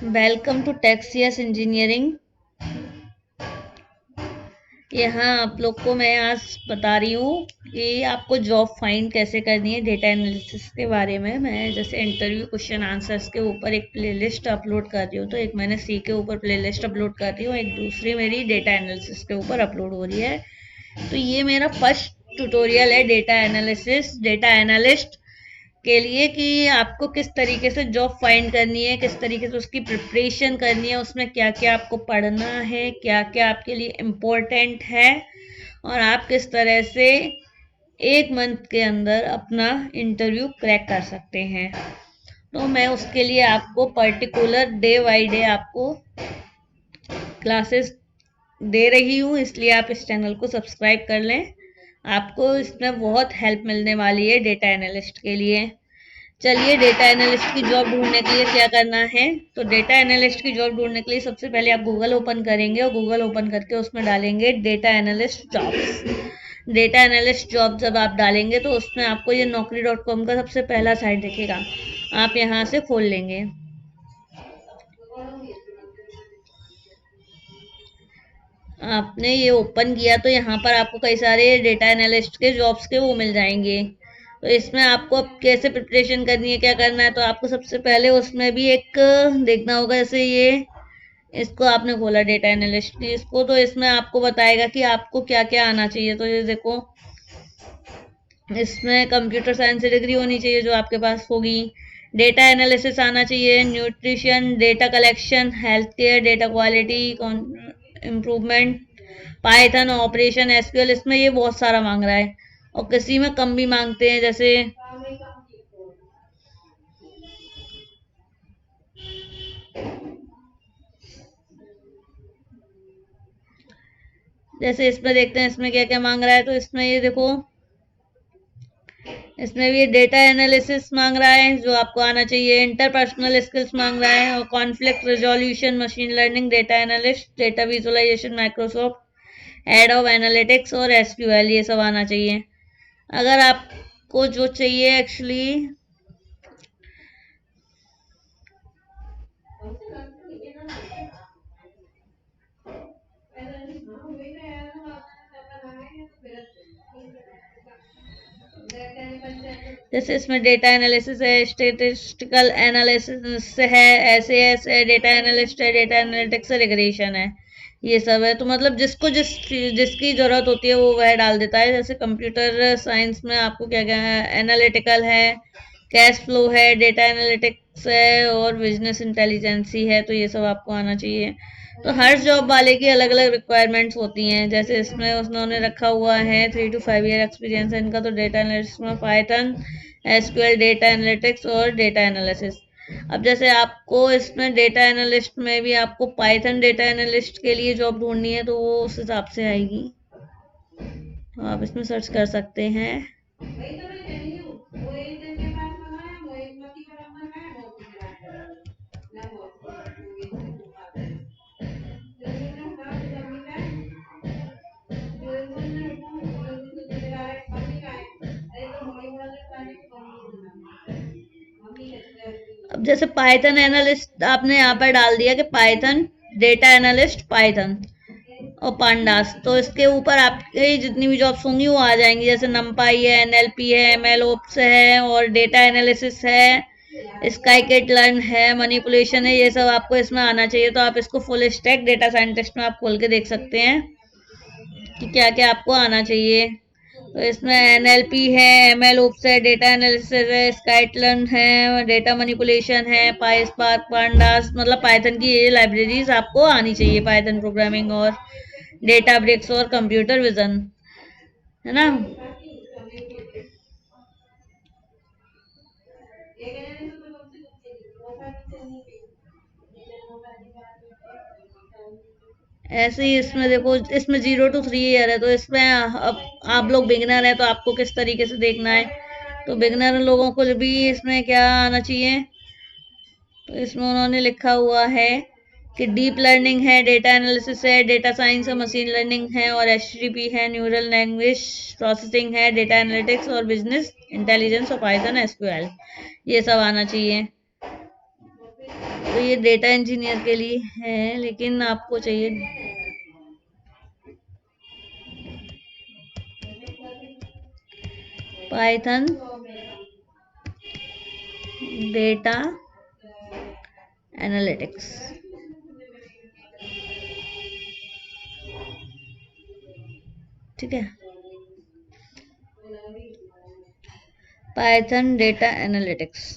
Welcome to टेक्सियस engineering. यहाँ आप लोग को मैं आज बता रही हूँ कि आपको जॉब फाइंड कैसे करनी है डेटा एनालिसिस के बारे में। मैं जैसे इंटरव्यू क्वेश्चन आंसर्स के ऊपर एक प्लेलिस्ट अपलोड कर रही हूँ, तो एक मैंने सी के ऊपर प्लेलिस्ट अपलोड कर रही हूँ, एक दूसरी मेरी डेटा एनालिसिस के ऊपर अपलोड हो रही है। तो ये मेरा फर्स्ट ट्यूटोरियल है डेटा एनालिसिस, डेटा एनालिस्ट के लिए कि आपको किस तरीके से जॉब फाइंड करनी है, किस तरीके से उसकी प्रिपरेशन करनी है, उसमें क्या क्या आपको पढ़ना है, क्या क्या आपके लिए इम्पोर्टेंट है, और आप किस तरह से एक मंथ के अंदर अपना इंटरव्यू क्रैक कर सकते हैं। तो मैं उसके लिए आपको पर्टिकुलर डे बाई डे आपको क्लासेस दे रही हूँ, इसलिए आप इस चैनल को सब्सक्राइब कर लें। आपको इसमें बहुत हेल्प मिलने वाली है डेटा एनालिस्ट के लिए। चलिए, डेटा एनालिस्ट की जॉब ढूंढने के लिए क्या करना है। तो डेटा एनालिस्ट की जॉब ढूंढने के लिए सबसे पहले आप गूगल ओपन करेंगे और गूगल ओपन करके उसमें डालेंगे data analyst jobs. Data analyst job जब आप डालेंगे तो उसमें आपको ये naukri.com का सबसे पहला साइट दिखेगा, आप यहाँ से खोल लेंगे। आपने ये ओपन किया तो यहाँ पर आपको कई सारे डेटा एनालिस्ट के जॉब्स के वो मिल जाएंगे। तो इसमें आपको अब कैसे प्रिपरेशन करनी है, क्या करना है, तो आपको सबसे पहले उसमें भी एक देखना होगा। जैसे ये इसको आपने खोला डेटा एनालिस्ट की, इसको तो इसमें आपको बताएगा कि आपको क्या क्या आना चाहिए। तो ये देखो, इसमें कंप्यूटर साइंस से डिग्री होनी चाहिए जो आपके पास होगी, डेटा एनालिसिस आना चाहिए, nutrition, data collection, health care, data quality improvement, Python, operation, SQL. इसमें ये बहुत सारा मांग रहा है और किसी में कम भी मांगते हैं। जैसे इसमें देखते हैं इसमें क्या क्या मांग रहा है। तो इसमें ये देखो, इसमें भी डेटा एनालिसिस मांग रहा है जो आपको आना चाहिए, इंटरपर्सनल स्किल्स मांग रहा है, और conflict resolution, machine learning, data analyst, data visualisation, Microsoft head of analytics और एसक्यूएल, ये सब आना चाहिए। अगर आपको जो चाहिए एक्चुअली, जैसे इसमें डेटा एनालिसिस है, स्टेटिस्टिकल एनालिसिस है, एसएएस है, डेटा एनालिस्ट है, डेटा एनालिटिक्स है, रिग्रेशन है, ये सब है। तो मतलब जिसको जिसकी ज़रूरत होती है वो वह डाल देता है। जैसे कंप्यूटर साइंस में आपको क्या क्या है, एनालिटिकल है, कैश फ्लो है, डेटा एनालिटिक्स है, और बिजनेस इंटेलिजेंसी है। तो ये सब आपको आना चाहिए। तो हर जॉब वाले की अलग अलग रिक्वायरमेंट्स होती हैं। जैसे इसमें उन्होंने रखा हुआ है 3 to 5 year एक्सपीरियंस है इनका। तो डेटा एनालिस्ट में पाइथन, एसक्यूएल, डेटा एनालिटिक्स और डेटा एनालिसिस। अब जैसे आपको इसमें डेटा एनालिस्ट में भी आपको पाइथन डेटा एनालिस्ट के लिए जॉब ढूंढनी है, तो वो उस हिसाब से आएगी, तो आप इसमें सर्च कर सकते हैं। अब जैसे पाइथन एनालिस्ट आपने यहाँ पर डाल दिया कि पाइथन डेटा एनालिस्ट पाइथन और पांडास, तो इसके ऊपर आपके जितनी भी जॉब्स होंगी वो आ जाएंगी। जैसे नमपाई है, एनएलपी है, एमएल ओप्स है, और डेटा एनालिसिस है, स्काईकिट लर्न है, मैनिपुलेशन है, ये सब आपको इसमें आना चाहिए। तो आप इसको फुल स्टैक डेटा साइंटिस्ट में आप खोल के देख सकते हैं कि क्या क्या आपको आना चाहिए। तो इसमें एनएलपी है, एमएल ओप्स है, डेटा एनालिसिस है, स्काईटलन है, डेटा मैनिपुलेशन है, पाइस्पार्क, पांडास, मतलब पाइथन की ये लाइब्रेरीज आपको आनी चाहिए, पाइथन प्रोग्रामिंग और डेटा ब्रिक्स और कंप्यूटर विजन, है ना। ऐसे ही इसमें देखो, इसमें 0 to 3 year है। तो इसमें अब आप लोग बिगिनर हैं तो आपको किस तरीके से देखना है। तो बिगिनर लोगों को भी इसमें क्या आना चाहिए, तो इसमें उन्होंने लिखा हुआ है कि डीप लर्निंग है, डेटा एनालिसिस है, डेटा साइंस और मशीन लर्निंग है, और एचटीपी है, न्यूरल लैंग्वेज प्रोसेसिंग है, डेटा एनालिटिक्स और बिजनेस इंटेलिजेंस और पाइथन एसक्यूएल, ये सब आना चाहिए। तो ये डेटा इंजीनियर के लिए है, लेकिन आपको चाहिए पाइथन डेटा एनालिटिक्स। ठीक है, पाइथन डेटा एनालिटिक्स,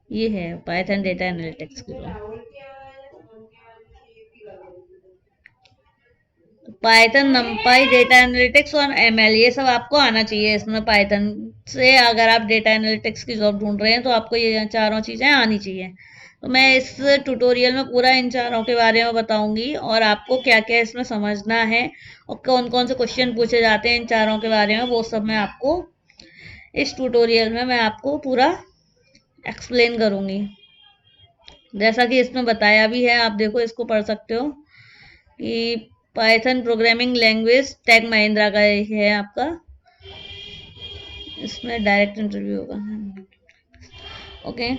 ये है पाइथन डेटा एनालिटिक्स की पाइथन, नमपाई, डेटा एनालिटिक्स और एमएल, ये सब आपको आना चाहिए इसमें। पाइथन से अगर आप डेटा एनालिटिक्स की जॉब ढूंढ रहे हैं तो आपको ये चारों चीज़ें आनी चाहिए। तो मैं इस ट्यूटोरियल में पूरा इन चारों के बारे में बताऊंगी और आपको क्या क्या इसमें समझना है और कौन कौन से क्वेश्चन पूछे जाते हैं इन चारों के बारे में, वो सब मैं आपको इस ट्यूटोरियल में मैं आपको पूरा एक्सप्लेन करूंगी। जैसा कि इसमें बताया भी है, आप देखो इसको पढ़ सकते हो कि Python programming language Tech Mahindra का है आपका, इसमें डायरेक्ट इंटरव्यू होगा। ओके,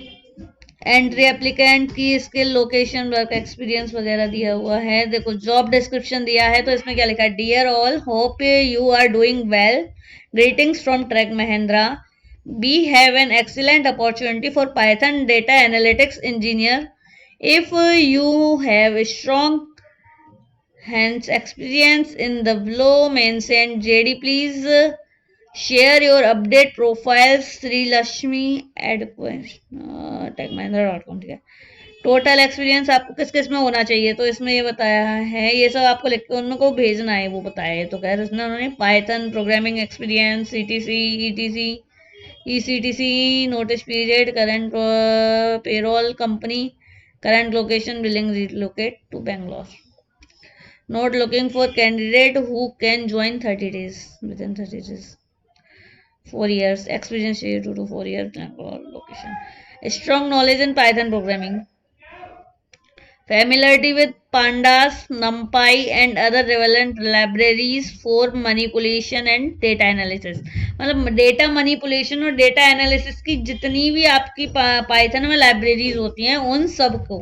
एंट्री एप्लीकेंट की स्किल, लोकेशन, वर्क एक्सपीरियंस वगैरह दिया हुआ है। देखो जॉब डिस्क्रिप्शन दिया है, तो इसमें क्या लिखा है, dear all, hope you are doing well, greetings from Tech Mahindra, we have an excellent opportunity for Python data analytics engineer. If you have a strong hands experience in the below mentioned JD, please share your update profiles. Sri Lakshmi techmahindra.com। ठीक है, total experience आपको किस किस में होना चाहिए, तो इसमें ये बताया है, ये सब आपको लिख के उनको भेजना है, वो बताया है। तो कह रहे हैं उन्होंने Python programming experience, CTC, ETC, ECTC, notice period, current payroll company, current location, billing, relocate to Bangalore. Not looking for candidate who can join 30 days, within 30 days. 4 years experience, 2 to 4 years, Bangalore location. Strong knowledge in Python programming. Familiarity with pandas, numpy and other relevant libraries for manipulation and data analysis. मतलब data manipulation और data analysis की जितनी भी आपकी Python में libraries होती हैं, उन सबको,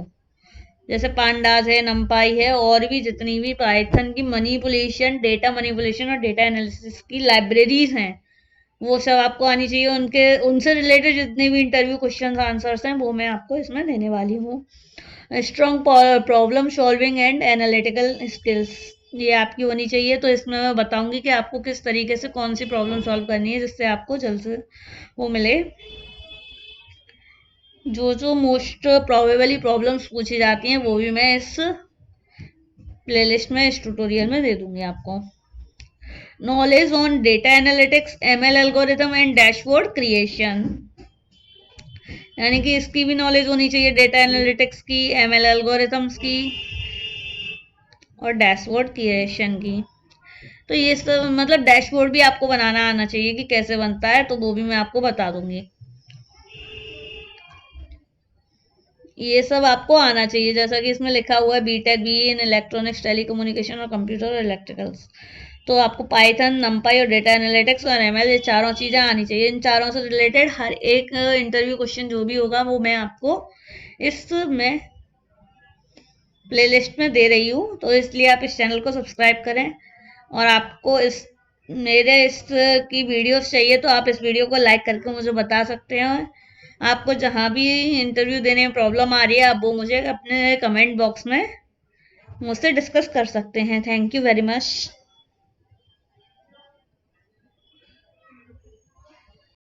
जैसे पांडास है, नमपाई है, और भी जितनी भी पाइथन की मैनिपुलेशन, डेटा मैनिपुलेशन और डेटा एनालिसिस की लाइब्रेरीज हैं, वो सब आपको आनी चाहिए। उनसे रिलेटेड जितने भी इंटरव्यू क्वेश्चन आंसर्स हैं, वो मैं आपको इसमें देने वाली हूँ। Strong problem solving and analytical skills, ये आपकी होनी चाहिए। तो इसमें मैं बताऊंगी कि आपको किस तरीके से कौन सी प्रॉब्लम सॉल्व करनी है जिससे आपको जल्द से वो मिले। जो मोस्ट प्रोबेबली प्रॉब्लम्स पूछी जाती हैं वो भी मैं इस प्लेलिस्ट में, इस ट्यूटोरियल में दे दूंगी आपको। Knowledge on data analytics, ML algorithm and dashboard creation, यानी कि इसकी भी नॉलेज होनी चाहिए, डेटा एनालिटिक्स की, ML एल्गोरिथम्स की और डैशबोर्ड क्रिएशन की। तो ये सब मतलब डैशबोर्ड भी आपको बनाना आना चाहिए कि कैसे बनता है, तो वो भी मैं आपको बता दूंगी। ये सब आपको आना चाहिए, जैसा कि इसमें लिखा हुआ है B Tech B in electronics, telecommunication और कंप्यूटर और इलेक्ट्रिकल्स। तो आपको पाइथन, नमपाई और डेटा एनालिटिक्स और ML, ये चारों चीज़ें आनी चाहिए। इन चारों से रिलेटेड हर एक इंटरव्यू क्वेश्चन जो भी होगा वो मैं आपको इसमें प्लेलिस्ट में दे रही हूँ। तो इसलिए आप इस चैनल को सब्सक्राइब करें, और आपको मेरे की वीडियोस चाहिए तो आप इस वीडियो को लाइक करके मुझे बता सकते हैं। आपको जहाँ भी इंटरव्यू देने में प्रॉब्लम आ रही है, आप वो मुझे अपने कमेंट बॉक्स में मुझसे डिस्कस कर सकते हैं। Thank you very much.